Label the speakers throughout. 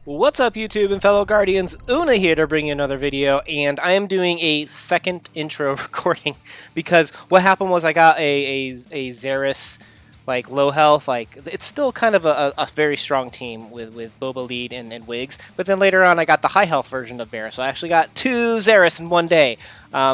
Speaker 1: What's up, YouTube and fellow Guardians? Una here to bring you another video, and I am doing a second intro recording because what happened was I got a Zarriss, like, low health. Like, it's still kind of a very strong team with Boba lead and Wigs, but then later on I got the high health version of Barriss, so I actually got two Zarriss in one day.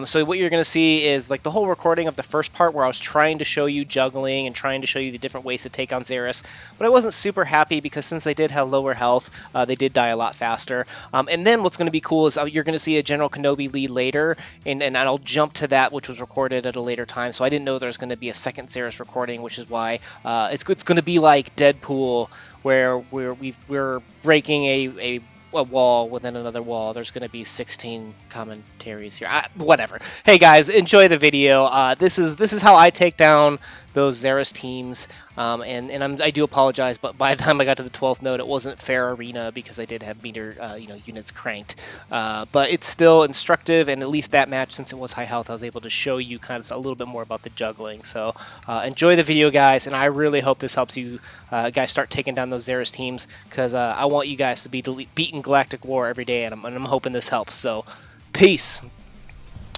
Speaker 1: So what you're going to see is like the whole recording of the first part where I was trying to show you juggling and trying to show you the different ways to take on Zarriss, but I wasn't super happy because since they did have lower health, they did die a lot faster. And then what's going to be cool is you're going to see a General Kenobi lead later, and I'll jump to that, which was recorded at a later time, so I didn't know there was going to be a second Zarriss recording, which is why it's going to be like Deadpool, where we're breaking a wall within another wall. There's going to be 16 commentaries here. Whatever. Hey guys, enjoy the video. This is how I take down those Zeras teams. I do apologize, but by the time I got to the 12th node, it wasn't fair arena because I did have meter units cranked. But it's still instructive, and at least that match, since it was high health, I was able to show you kind of a little bit more about the juggling. So enjoy the video, guys, and I really hope this helps you guys start taking down those Zeras teams, because I want you guys to be beating Galactic War every day, and I'm hoping this helps. So peace.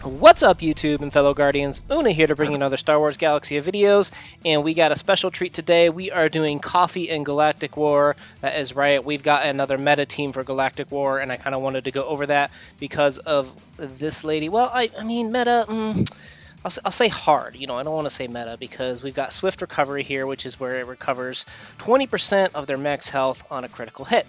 Speaker 1: What's up, YouTube and fellow Guardians? Una here to bring you another Star Wars Galaxy of videos, and we got a special treat today. We are doing Coffee and Galactic War. That is right, we've got another meta team for Galactic War, and I kind of wanted to go over that because of this lady. Well, I mean, meta, I'll say hard. I don't want to say meta because we've got Swift Recovery here, which is where it recovers 20% of their max health on a critical hit.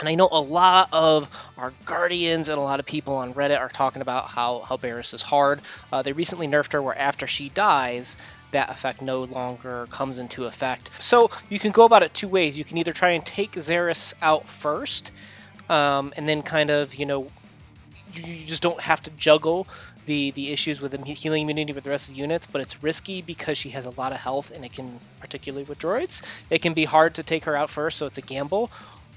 Speaker 1: And I know a lot of our Guardians and a lot of people on Reddit are talking about how Barriss is hard. They recently nerfed her where after she dies, that effect no longer comes into effect. So you can go about it two ways. You can either try and take Zarriss out first, and then kind of, you just don't have to juggle the issues with the healing immunity with the rest of the units, but it's risky because she has a lot of health, and it can, particularly with droids, it can be hard to take her out first, so it's a gamble.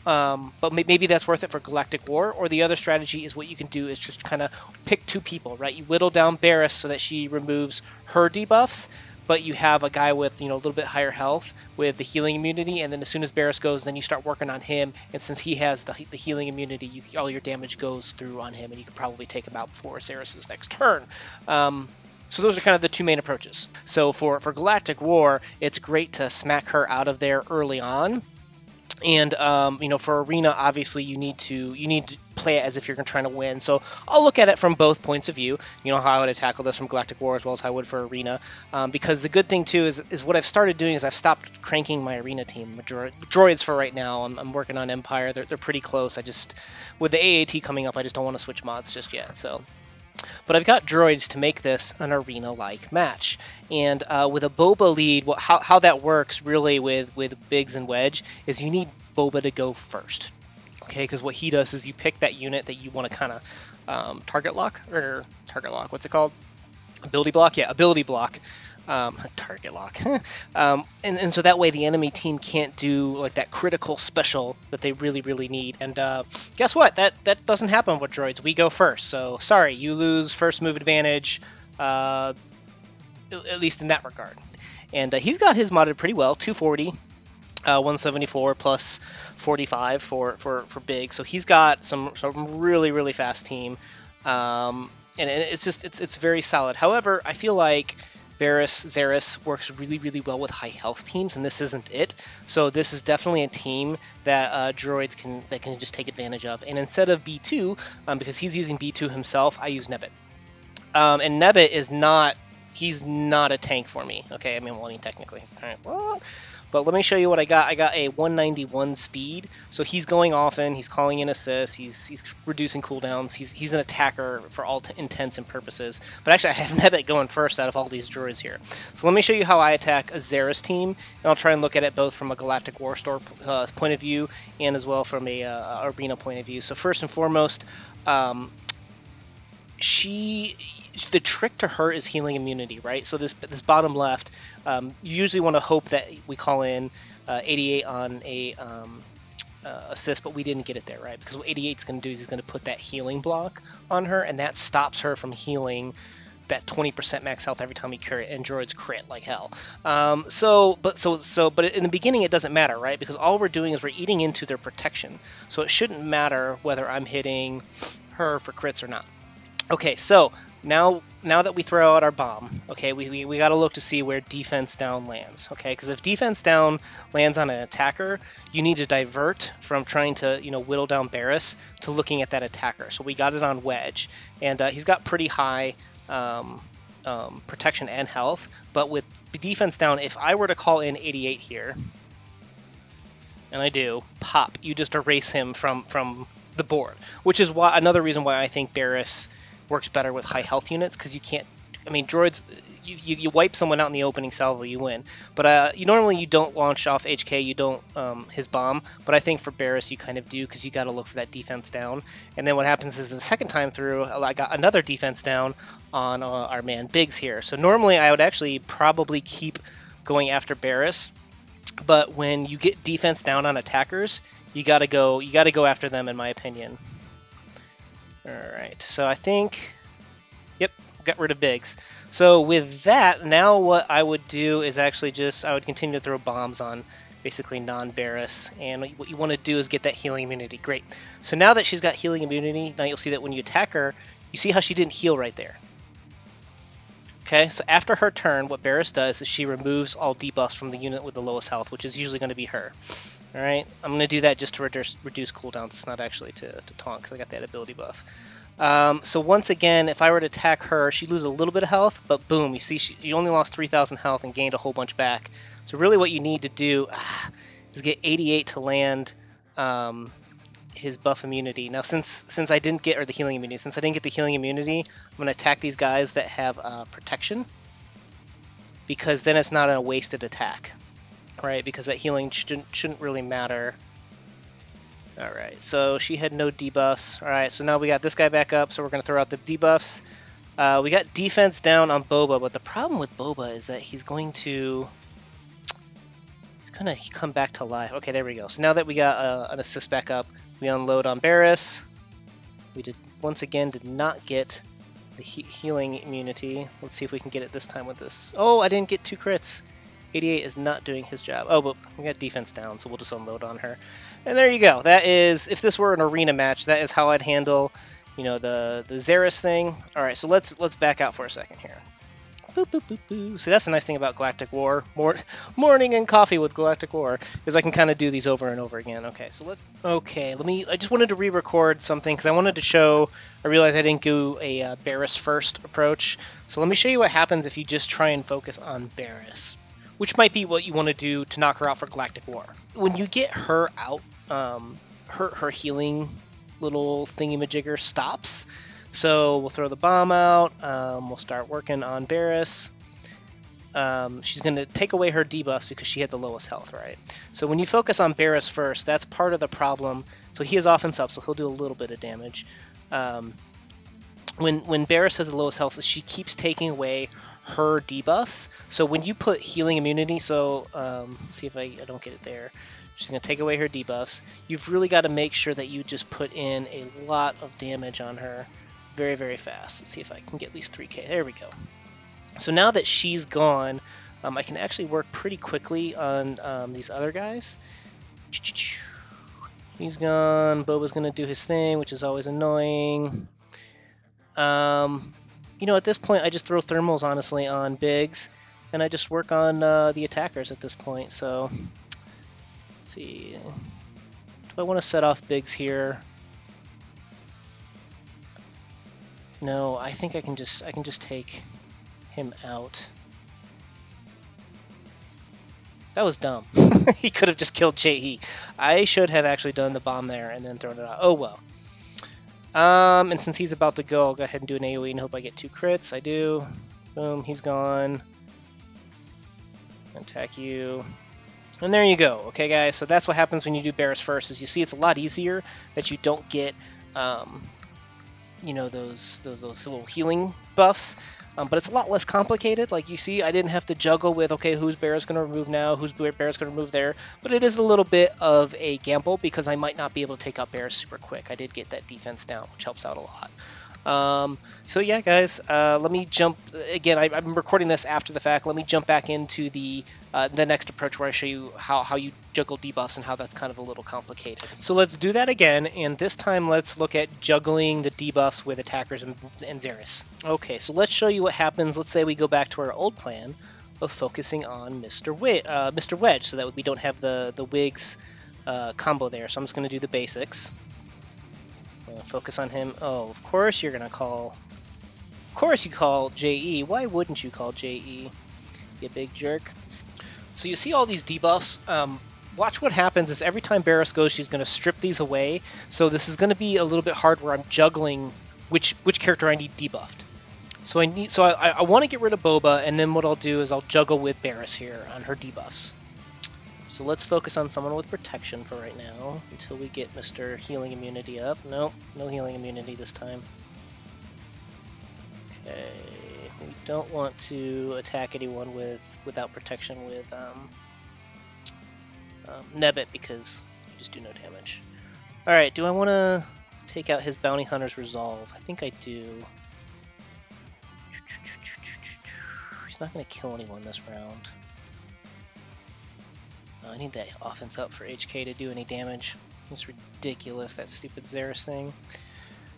Speaker 1: But maybe that's worth it for Galactic War. Or the other strategy is what you can do is just kind of pick two people, right? You whittle down Barriss so that she removes her debuffs, but you have a guy with, a little bit higher health with the healing immunity, and then as soon as Barriss goes, then you start working on him, and since he has the healing immunity, all your damage goes through on him, and you can probably take him out before Zarriss' next turn. So those are kind of the two main approaches. So for Galactic War, it's great to smack her out of there early on. And for arena, obviously you need to play it as if you're trying to win. So I'll look at it from both points of view. How I would have tackled this from Galactic War as well as how I would for arena. Because the good thing too is what I've started doing is I've stopped cranking my arena team. Droids for right now. I'm working on Empire. They're pretty close. With the AAT coming up, I just don't want to switch mods just yet. So. But I've got droids to make this an arena-like match. And with a Boba lead, how that works really with Biggs and Wedge is you need Boba to go first. Okay, because what he does is you pick that unit that you want to kind of target lock, what's it called? Ability block? Yeah, ability block. Target lock. and so that way the enemy team can't do like that critical special that they really, really need. And guess what? That doesn't happen with droids. We go first. So sorry, you lose first move advantage, at least in that regard. And he's got his modded pretty well, 240, 174 plus 45 for Big. So he's got some really, really fast team. And it's very solid. However, I feel like Zarriss works really, really well with high health teams, and this isn't it. So this is definitely a team that droids can just take advantage of. And instead of B2, because he's using B2 himself, I use Nebbit. And Nebbit he's not a tank for me. Okay, technically. All right, what? But let me show you what I got. I got a 191 speed, so he's going often, he's calling in assists, he's reducing cooldowns, he's an attacker for all intents and purposes. But actually I have Nebbit going first out of all these droids here. So let me show you how I attack a Zarriss team, and I'll try and look at it both from a Galactic War Store point of view and as well from a arena point of view. So first and foremost, the trick to her is healing immunity, right? So this bottom left, you usually want to hope that we call in 88 on a assist, but we didn't get it there, right? Because what 88's going to do is he's going to put that healing block on her, and that stops her from healing that 20% max health every time you crit, and Droids crit like hell. But in the beginning it doesn't matter, right? Because all we're doing is we're eating into their protection. So it shouldn't matter whether I'm hitting her for crits or not. Okay, so now that we throw out our bomb, okay, we got to look to see where defense down lands, okay? Because if defense down lands on an attacker, you need to divert from trying to, whittle down Barriss to looking at that attacker. So we got it on Wedge, and he's got pretty high protection and health, but with defense down, if I were to call in 88 here, and I do, pop, you just erase him from the board, which is why another reason why I think Barriss works better with high health units, because you can't, droids, you wipe someone out in the opening salvo, you win. But you don't launch off HK, you don't his bomb, but I think for Barriss you kind of do, because you got to look for that defense down. And then what happens is the second time through, I got another defense down on our man Biggs here. So normally I would actually probably keep going after Barriss, but when you get defense down on attackers, you gotta go after them, in my opinion. Alright, so I think, yep, got rid of Biggs. So with that, now what I would do is actually I would continue to throw bombs on basically non-Barriss, and what you want to do is get that healing immunity. Great. So now that she's got healing immunity, now you'll see that when you attack her, you see how she didn't heal right there. Okay, so after her turn, what Barriss does is she removes all debuffs from the unit with the lowest health, which is usually going to be her. Alright, I'm going to do that just to reduce cooldowns. It's not actually to taunt, because I got that ability buff. So once again, if I were to attack her, she'd lose a little bit of health, but boom, you see she only lost 3,000 health and gained a whole bunch back. So really what you need to do is get 88 to land his buff immunity. Now since I didn't get, or the healing immunity, since I didn't get the healing immunity, I'm going to attack these guys that have protection, because then it's not a wasted attack. Right, because that healing shouldn't really matter. Alright, so she had no debuffs. Alright, so now we got this guy back up, so we're going to throw out the debuffs. We got defense down on Boba, but the problem with Boba is that he's going to come back to life. Okay, there we go. So now that we got an assist back up, we unload on Barriss. We once again did not get the healing immunity. Let's see if we can get it this time with this. Oh, I didn't get 2 crits. 88 is not doing his job. Oh, but we got defense down, so we'll just unload on her. And there you go. That is, if this were an arena match, that is how I'd handle, the Zarriss thing. All right, so let's back out for a second here. Boop, boop, boop, boop. So that's the nice thing about Galactic War. Morning and coffee with Galactic War, is I can kind of do these over and over again. Okay, so I just wanted to re-record something, because I wanted to show, I realized I didn't do a Barriss first approach. So let me show you what happens if you just try and focus on Barriss, which might be what you want to do to knock her out for Galactic War. When you get her out, her healing little thingy-majigger stops. So we'll throw the bomb out, we'll start working on Barriss. She's going to take away her debuffs because she had the lowest health, right? So when you focus on Barriss first, that's part of the problem. So he is offense up, so he'll do a little bit of damage. When Barriss has the lowest health, she keeps taking away her debuffs. So when you put healing immunity, so see if I don't get it there. She's going to take away her debuffs. You've really got to make sure that you just put in a lot of damage on her very, very fast. Let's see if I can get at least 3k. There we go. So now that she's gone, I can actually work pretty quickly on these other guys. He's gone. Boba's going to do his thing, which is always annoying. At this point, I just throw thermals, honestly, on Biggs, and I just work on the attackers at this point. So, let's see. Do I want to set off Biggs here? No, I think I can just take him out. That was dumb. He could have just killed Chehi. I should have actually done the bomb there and then thrown it out. Oh well. And since he's about to go, I'll go ahead and do an AoE and hope I get 2 crits. I do. Boom, he's gone. Attack you. And there you go. Okay, guys, so that's what happens when you do Barriss first, is you see it's a lot easier that you don't get, those little healing buffs. But it's a lot less complicated. Like you see, I didn't have to juggle with, okay, who's Barriss going to remove now, who's Barriss going to remove there. But it is a little bit of a gamble because I might not be able to take out Barriss super quick. I did get that defense down, which helps out a lot. So yeah, guys, let me jump again. I'm recording this after the fact. Let me jump back into the next approach where I show you how you juggle debuffs and how that's kind of a little complicated. So let's do that again, and this time let's look at juggling the debuffs with attackers and Zarriss. Okay, so let's show you what happens. Let's say we go back to our old plan of focusing on Mr. Wedge, so that we don't have the wigs combo there. So I'm just going to do the basics. Focus on him. Oh, of course you're gonna call. Of course you call JE. Why wouldn't you call JE? You big jerk. So you see all these debuffs. Watch what happens is every time Barriss goes, she's gonna strip these away. So this is gonna be a little bit hard where I'm juggling which character I need debuffed. So I want to get rid of Boba, and then what I'll do is I'll juggle with Barriss here on her debuffs. So let's focus on someone with protection for right now, until we get Mr. Healing Immunity up. Nope, no healing immunity this time. Okay, we don't want to attack anyone without protection with Nebbit, because you just do no damage. Alright, do I want to take out his Bounty Hunter's Resolve? I think I do. He's not going to kill anyone this round. I need that offense up for HK to do any damage. It's ridiculous, that stupid Zarriss thing.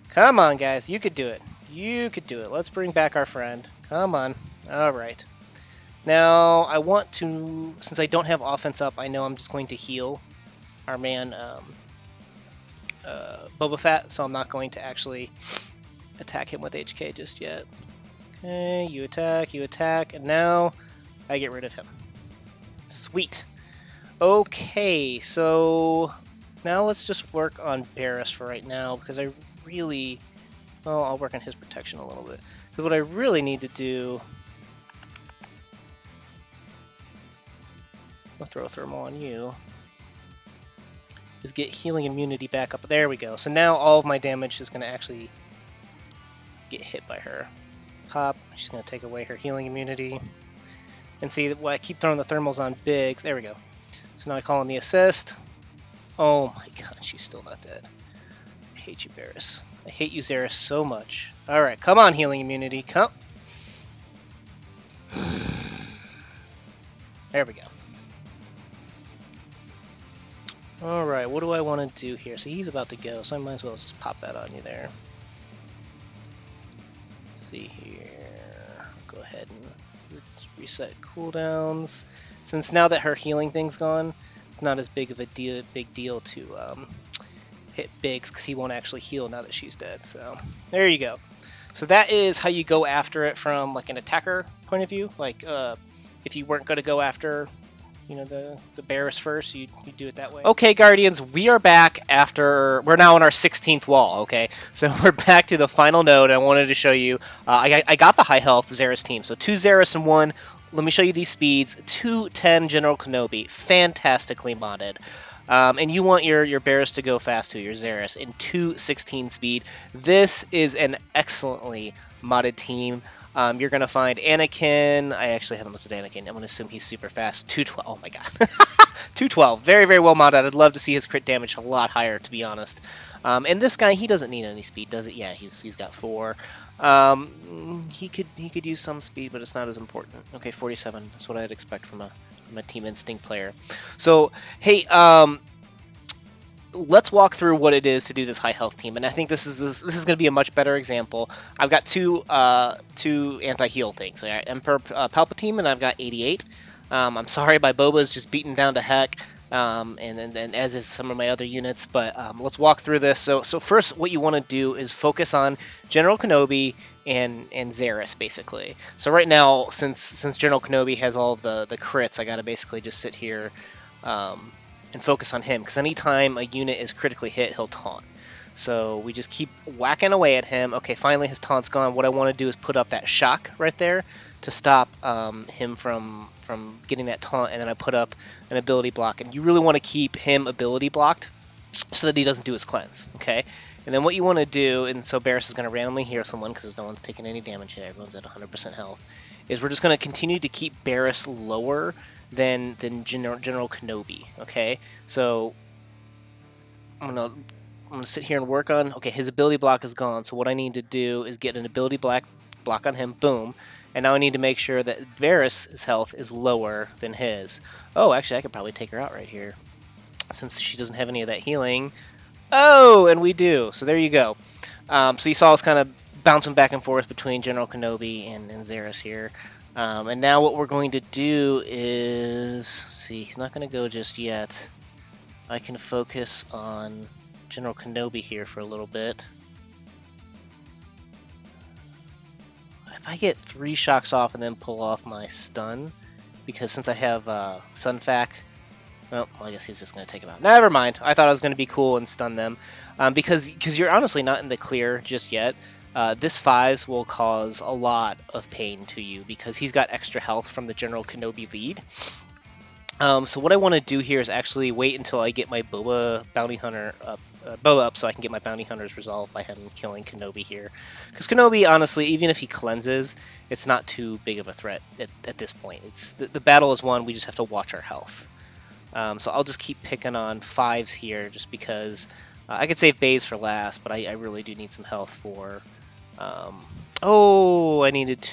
Speaker 1: Come on, guys. You could do it. You could do it. Let's bring back our friend. Come on. Alright. Now, I want to... Since I don't have offense up, I know I'm just going to heal our man Boba Fett, so I'm not going to actually attack him with HK just yet. Okay, you attack, and now I get rid of him. Sweet. Okay, so now let's just work on Barriss for right now, because I really... Well, I'll work on his protection a little bit. Because what I really need to do... I'll throw a thermal on you. Is get healing immunity back up. There we go. So now all of my damage is going to actually get hit by her. Pop. She's going to take away her healing immunity. And see, I keep throwing the thermals on Biggs. There we go. So now I call in the assist. Oh my god, she's still not dead. I hate you, Barriss. I hate you, Zeras, so much. Alright, come on, healing immunity. Come. There we go. Alright, what do I want to do here? So he's about to go, so I might as well just pop that on you there. Let's see here. Go ahead and reset cooldowns. Since now that her healing thing's gone, it's not as big of a big deal to hit Biggs, because he won't actually heal now that she's dead. So there you go. So that is how you go after it from like an attacker point of view. Like if you weren't going to go after, you know, the Barriss first, you do it that way. Okay, Guardians, we are back after... We're now on our 16th wall, okay? So we're back to the final node. I wanted to show you... I got the high health Zarriss team. So 2 Zarriss and 1... Let me show you these speeds. 210 General Kenobi. Fantastically modded. And you want your Barriss to go fast to your Zarriss in 216 speed. This is an excellently modded team. You're going to find Anakin. I actually haven't looked at Anakin. I'm going to assume he's super fast. 212. Oh my god. 212. Very, very well modded. I'd love to see his crit damage a lot higher, to be honest. And this guy, he doesn't need any speed, does it? Yeah, he's got 4. He could use some speed, but it's not as important. Okay, 47. That's what I'd expect from a Team Instinct player. So, hey, let's walk through what it is to do this high health team, and I think this is going to be a much better example. I've got two anti-heal things. So Emperor Palpatine, and I've got 88. I'm sorry, my Boba's just beaten down to heck. And as is some of my other units, but let's walk through this. So first, what you want to do is focus on General Kenobi and Zarriss, basically. So right now, since General Kenobi has all the crits, I got to basically just sit here and focus on him, because anytime a unit is critically hit, he'll taunt. So we just keep whacking away at him. Okay, finally his taunt's gone. What I want to do is put up that shock right there to stop him from getting that taunt, and then I put up an ability block. And you really want to keep him ability blocked so that he doesn't do his cleanse, okay? And then what you want to do, and so Barriss is going to randomly heal someone because no one's taking any damage here, everyone's at 100% health, is we're just going to continue to keep Barriss lower than General Kenobi, okay? So I'm going to going to sit here and work on... Okay, his ability block is gone, so what I need to do is get an ability block on him. Boom. And now I need to make sure that Barriss' health is lower than his. Oh, actually, I could probably take her out right here, since she doesn't have any of that healing. Oh, and we do. So there you go. So you saw us kind of bouncing back and forth between General Kenobi and Zarriss here. And now what we're going to do is... See, he's not going to go just yet. I can focus on General Kenobi here for a little bit. If I get 3 shocks off and then pull off my stun, because since I have Sunfac... Well, I guess he's just going to take him out. Never mind. I thought I was going to be cool and stun them. Because you're honestly not in the clear just yet. This 5s will cause a lot of pain to you because he's got extra health from the General Kenobi lead. So what I want to do here is actually wait until I get my Boba Bounty Hunter up, so I can get my Bounty Hunters resolved by him killing Kenobi here. Because Kenobi, honestly, even if he cleanses, it's not too big of a threat at this point. It's the battle is won, we just have to watch our health. So I'll just keep picking on 5s here just because I could save Bays for last, but I really do need some health for... oh, I needed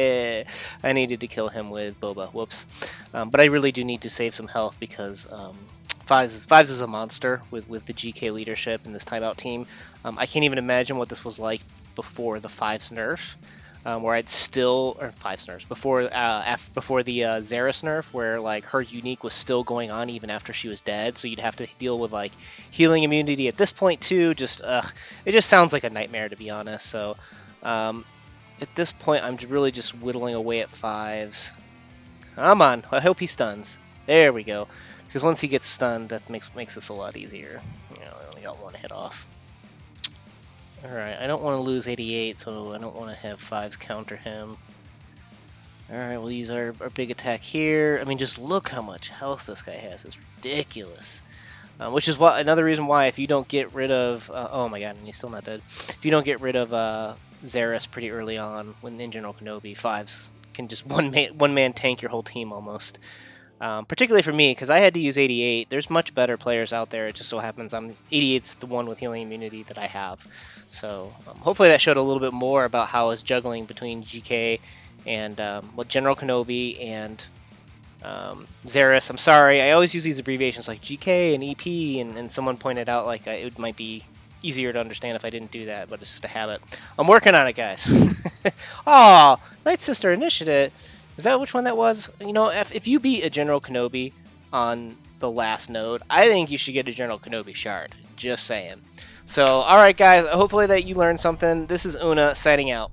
Speaker 1: I needed to kill him with Boba. Whoops. But I really do need to save some health because 5s is a monster with the GK leadership and this timeout team. I can't even imagine what this was like before the 5s nerf. Where I'd still, or 5s nerfs, before the Zarriss nerf, where like her unique was still going on even after she was dead, so you'd have to deal with like healing immunity at this point too. Just it just sounds like a nightmare, to be honest. So at this point, I'm really just whittling away at 5s. Come on, I hope he stuns. There we go. Because once he gets stunned, that makes this a lot easier. You know, I only got 1 hit off. Alright, I don't want to lose 88, so I don't want to have 5s counter him. Alright, we'll use our big attack here. I mean, just look how much health this guy has. It's ridiculous. Which is another reason why if you don't get rid of... oh my god, and he's still not dead. If you don't get rid of Zarriss pretty early on, when in General Kenobi, 5s can just one-man tank your whole team almost. Particularly for me, because I had to use 88. There's much better players out there. It just so happens 88's the one with healing immunity that I have. So hopefully that showed a little bit more about how I was juggling between GK and General Kenobi and Zarriss. I'm sorry, I always use these abbreviations like GK and EP, and someone pointed out like it might be easier to understand if I didn't do that, but it's just a habit. I'm working on it, guys. Aw, Night Sister Initiative. Is that which one that was? You know, if you beat a General Kenobi on the last node, I think you should get a General Kenobi shard. Just saying. So, alright guys, hopefully that you learned something. This is Una signing out.